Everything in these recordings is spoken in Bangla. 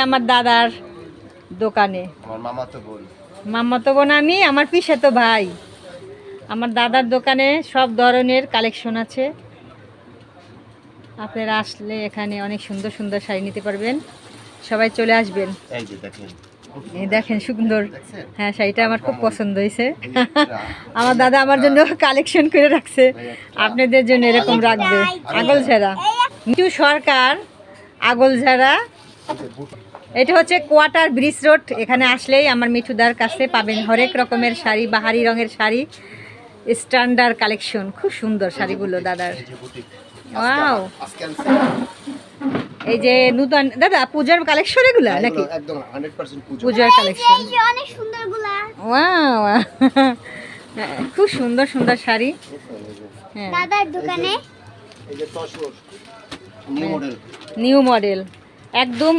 আমার দাদার দোকানে। আমার মামাতো বোন আমি, আমার পিসাতো ভাই। আমার দাদার দোকানে সব ধরনের কালেকশন আছে। আপনারা আসলে এখানে অনেক সুন্দর সুন্দর শাড়ি নিতে পারবেন। সবাই চলে আসবেন। এই দেখেন সুন্দর, হ্যাঁ শাড়িটা আমার খুব পছন্দ হয়েছে। আমার দাদা আমার জন্য কালেকশন করে রাখছে, আপনাদের জন্য এরকম রাখবে। আগলঝাড়া, মিঠু সরকার, আগলঝাড়া। এটা হচ্ছে কোয়ার্টার ব্রিজ রোড। এখানে আসলেই আমার মিঠুদার কাছে পাবেন হরেক রকমের শাড়ি, বাহারি রঙের শাড়ি, স্ট্যান্ডার্ড কালেকশন। খুব সুন্দর শাড়িগুলো দাদার। ওয়াও, এই যে নতুন দাদা পূজার কালেকশন এগুলা নাকি? একদম 100% পূজার কালেকশন। অনেক সুন্দরগুলা। ওয়াও, খুব সুন্দর সুন্দর শাড়ি। হ্যাঁ, দাদার দোকানে এই যে তসর নিউ মডেল, একদম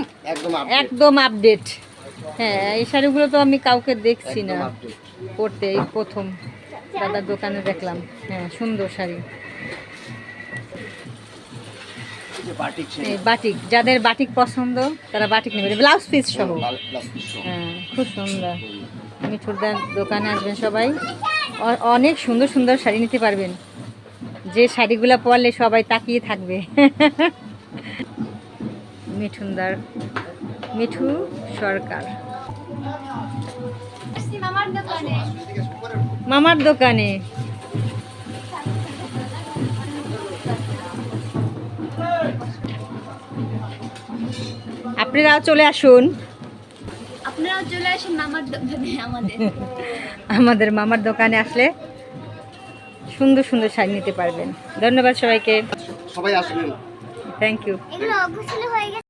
একদম আপডেট। হ্যাঁ, এই শাড়িগুলো তো আমি কাউকে দেখছি না পরতে, এই প্রথম দাদার দোকানে দেখলাম। হ্যাঁ, সুন্দর শাড়ি। বাটিক, যাদের বাটিক পছন্দ তারা বাটিক নেবে, ব্লাউজ পিস সহ। হ্যাঁ, খুব সুন্দর। মিঠুদার দোকানে আসবেন সবাই, অনেক সুন্দর সুন্দর শাড়ি নিতে পারবেন। যে শাড়িগুলো পরলে সবাই তাকিয়ে থাকবে। মিঠু সরকার মামার দোকানে। আপনারাও চলে আসুন, আপনারাও চলে আসুন মামার দোকানে। আমাদের মামার দোকানে আসলে সুন্দর সুন্দর শাড়ি নিতে পারবেন। ধন্যবাদ সবাইকে, সবাই আসবেন। Thank you. এগুলো অগোছালো হয়ে গেছে।